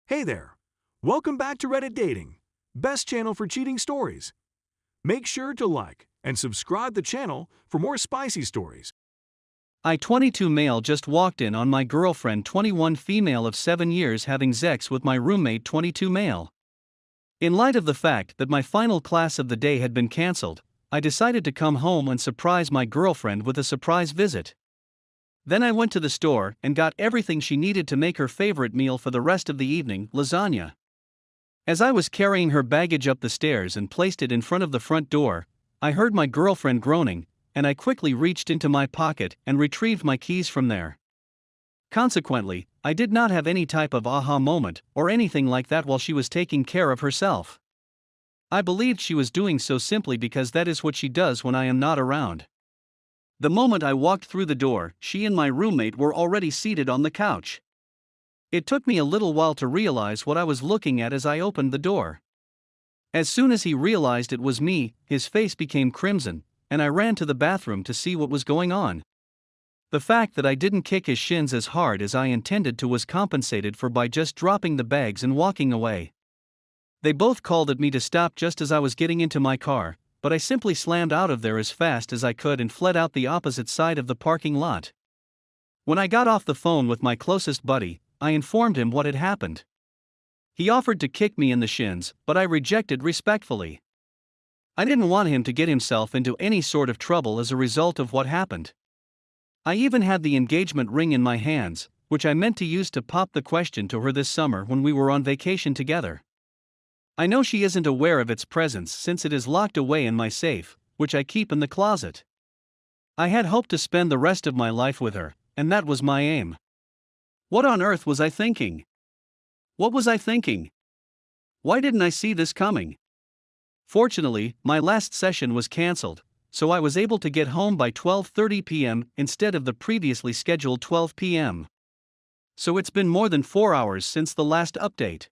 Hey there! Welcome back to Reddit Dating, best channel for cheating stories. Make sure to like and subscribe the channel for more spicy stories. I 22 male just walked in on my girlfriend 21 female of 7 years having sex with my roommate 22 male. In light of the fact that my final class of the day had been cancelled, I decided to come home and surprise my girlfriend with a surprise visit. Then I went to the store and got everything she needed to make her favorite meal for the rest of the evening, lasagna. As I was carrying her baggage up the stairs and placed it in front of the front door, I heard my girlfriend groaning, and I quickly reached into my pocket and retrieved my keys from there. Consequently, I did not have any type of aha moment or anything like that while she was taking care of herself. I believed she was doing so simply because that is what she does when I am not around. The moment I walked through the door, she and my roommate were already seated on the couch. It took me a little while to realize what I was looking at as I opened the door. As soon as he realized it was me, his face became crimson, and I ran to the bathroom to see what was going on. The fact that I didn't kick his shins as hard as I intended to was compensated for by just dropping the bags and walking away. They both called at me to stop just as I was getting into my car, but I simply slammed out of there as fast as I could and fled out the opposite side of the parking lot. When I got off the phone with my closest buddy, I informed him what had happened. He offered to kick me in the shins, but I rejected respectfully. I didn't want him to get himself into any sort of trouble as a result of what happened. I even had the engagement ring in my hands, which I meant to use to pop the question to her this summer when we were on vacation together. I know she isn't aware of its presence since it is locked away in my safe, which I keep in the closet. I had hoped to spend the rest of my life with her, and that was my aim. What on earth was I thinking? What was I thinking? Why didn't I see this coming? Fortunately, my last session was cancelled, so I was able to get home by 12:30 p.m. instead of the previously scheduled 12 p.m. So it's been more than 4 hours since the last update.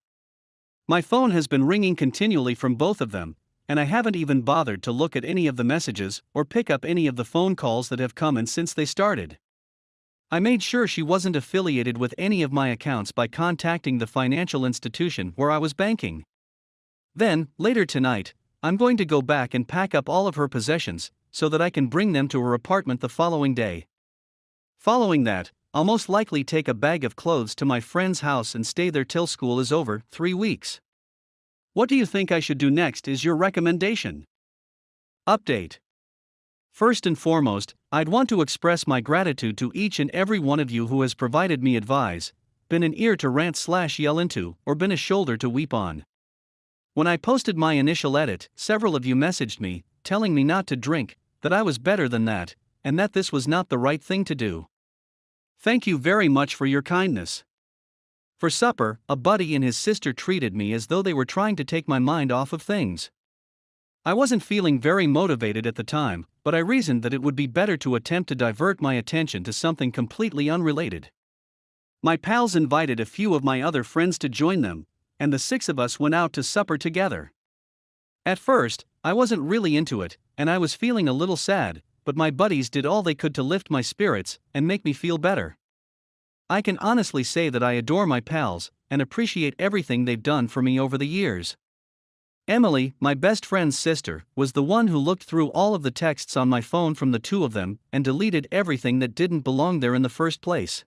My phone has been ringing continually from both of them, and I haven't even bothered to look at any of the messages or pick up any of the phone calls that have come in since they started. I made sure she wasn't affiliated with any of my accounts by contacting the financial institution where I was banking. Then, later tonight, I'm going to go back and pack up all of her possessions so that I can bring them to her apartment the following day. Following that, I'll most likely take a bag of clothes to my friend's house and stay there till school is over, 3 weeks. What do you think I should do next is your recommendation. Update. First and foremost, I'd want to express my gratitude to each and every one of you who has provided me advice, been an ear to rant/yell into, or been a shoulder to weep on. When I posted my initial edit, several of you messaged me, telling me not to drink, that I was better than that, and that this was not the right thing to do. Thank you very much for your kindness. For supper, a buddy and his sister treated me as though they were trying to take my mind off of things. I wasn't feeling very motivated at the time, but I reasoned that it would be better to attempt to divert my attention to something completely unrelated. My pals invited a few of my other friends to join them, and the 6 of us went out to supper together. At first, I wasn't really into it, and I was feeling a little sad, but my buddies did all they could to lift my spirits and make me feel better. I can honestly say that I adore my pals and appreciate everything they've done for me over the years. Emily, my best friend's sister, was the one who looked through all of the texts on my phone from the 2 of them and deleted everything that didn't belong there in the first place.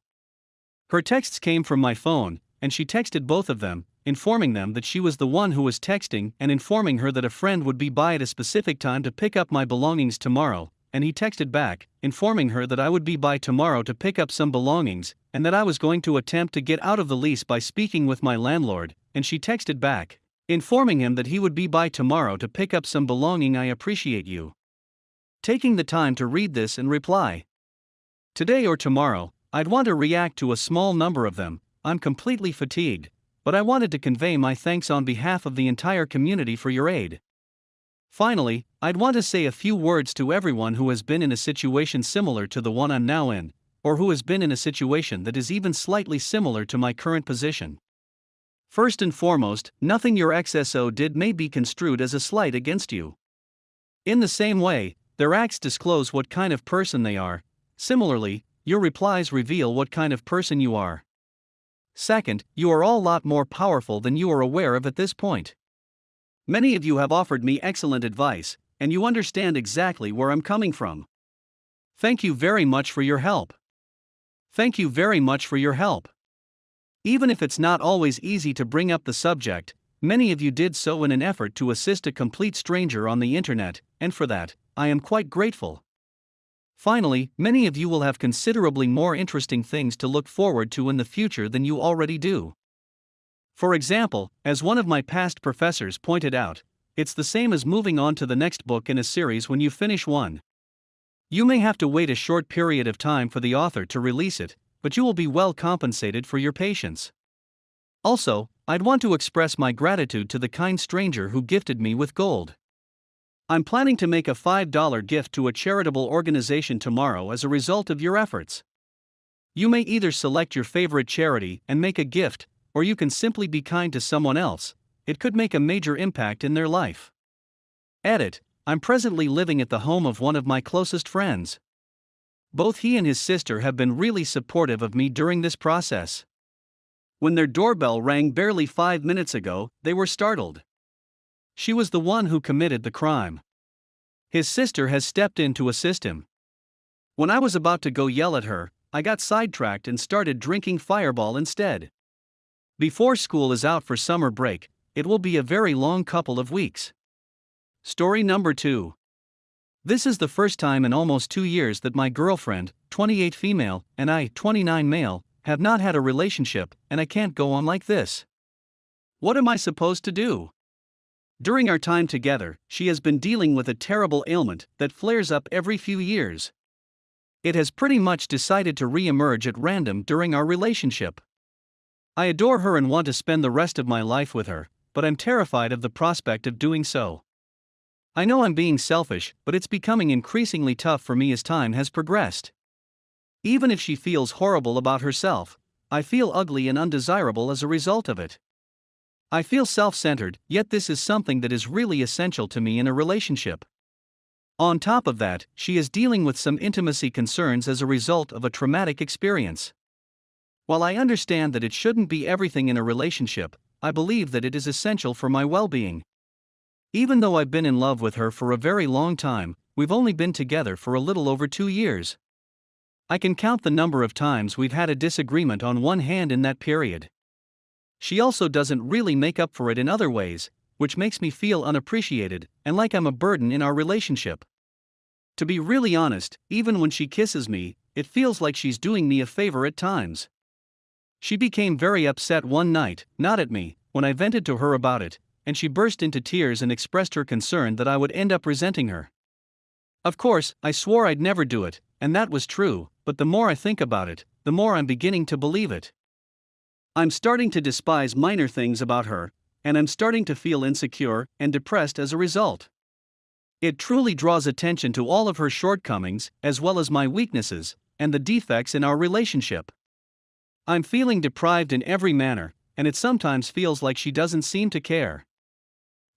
Her texts came from my phone, and she texted both of them, informing them that she was the one who was texting and informing her that a friend would be by at a specific time to pick up my belongings tomorrow, and he texted back, informing her that I would be by tomorrow to pick up some belongings, and that I was going to attempt to get out of the lease by speaking with my landlord, and she texted back, informing him that he would be by tomorrow to pick up some belonging. I appreciate you taking the time to read this and reply. Today or tomorrow, I'd want to react to a small number of them. I'm completely fatigued, but I wanted to convey my thanks on behalf of the entire community for your aid. Finally, I'd want to say a few words to everyone who has been in a situation similar to the one I'm now in, or who has been in a situation that is even slightly similar to my current position. First and foremost, nothing your XSO did may be construed as a slight against you. In the same way, their acts disclose what kind of person they are. Similarly, your replies reveal what kind of person you are. Second, you are all a lot more powerful than you are aware of at this point. Many of you have offered me excellent advice, and you understand exactly where I'm coming from. Thank you very much for your help. Thank you very much for your help. Even if it's not always easy to bring up the subject, many of you did so in an effort to assist a complete stranger on the internet, and for that, I am quite grateful. Finally, many of you will have considerably more interesting things to look forward to in the future than you already do. For example, as one of my past professors pointed out, it's the same as moving on to the next book in a series when you finish one. You may have to wait a short period of time for the author to release it, but you will be well compensated for your patience. Also, I'd want to express my gratitude to the kind stranger who gifted me with gold. I'm planning to make a $5 gift to a charitable organization tomorrow as a result of your efforts. You may either select your favorite charity and make a gift, or you can simply be kind to someone else. It could make a major impact in their life. Edit. I'm presently living at the home of one of my closest friends. Both he and his sister have been really supportive of me during this process. When their doorbell rang barely 5 minutes ago, they were startled. She was the one who committed the crime. His sister has stepped in to assist him. When I was about to go yell at her, I got sidetracked and started drinking Fireball instead. Before school is out for summer break, it will be a very long couple of weeks. Story number 2. This is the first time in almost 2 years that my girlfriend, 28 female, and I, 29 male, have not had a relationship, and I can't go on like this. What am I supposed to do? During our time together, she has been dealing with a terrible ailment that flares up every few years. It has pretty much decided to re-emerge at random during our relationship. I adore her and want to spend the rest of my life with her, but I'm terrified of the prospect of doing so. I know I'm being selfish, but it's becoming increasingly tough for me as time has progressed. Even if she feels horrible about herself, I feel ugly and undesirable as a result of it. I feel self-centered, yet this is something that is really essential to me in a relationship. On top of that, she is dealing with some intimacy concerns as a result of a traumatic experience. While I understand that it shouldn't be everything in a relationship, I believe that it is essential for my well-being. Even though I've been in love with her for a very long time, we've only been together for a little over 2 years. I can count the number of times we've had a disagreement on one hand in that period. She also doesn't really make up for it in other ways, which makes me feel unappreciated and like I'm a burden in our relationship. To be really honest, even when she kisses me, it feels like she's doing me a favor at times. She became very upset one night, not at me, when I vented to her about it, and she burst into tears and expressed her concern that I would end up resenting her. Of course, I swore I'd never do it, and that was true, but the more I think about it, the more I'm beginning to believe it. I'm starting to despise minor things about her, and I'm starting to feel insecure and depressed as a result. It truly draws attention to all of her shortcomings, as well as my weaknesses, and the defects in our relationship. I'm feeling deprived in every manner, and it sometimes feels like she doesn't seem to care.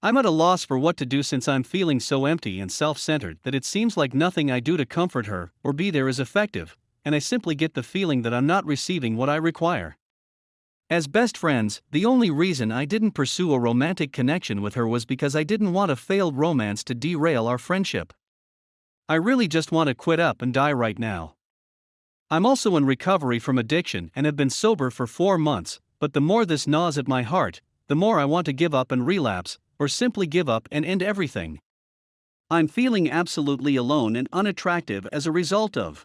I'm at a loss for what to do since I'm feeling so empty and self-centered that it seems like nothing I do to comfort her or be there is effective, and I simply get the feeling that I'm not receiving what I require. As best friends, the only reason I didn't pursue a romantic connection with her was because I didn't want a failed romance to derail our friendship. I really just want to quit up and die right now. I'm also in recovery from addiction and have been sober for 4 months, but the more this gnaws at my heart, the more I want to give up and relapse, or simply give up and end everything. I'm feeling absolutely alone and unattractive as a result of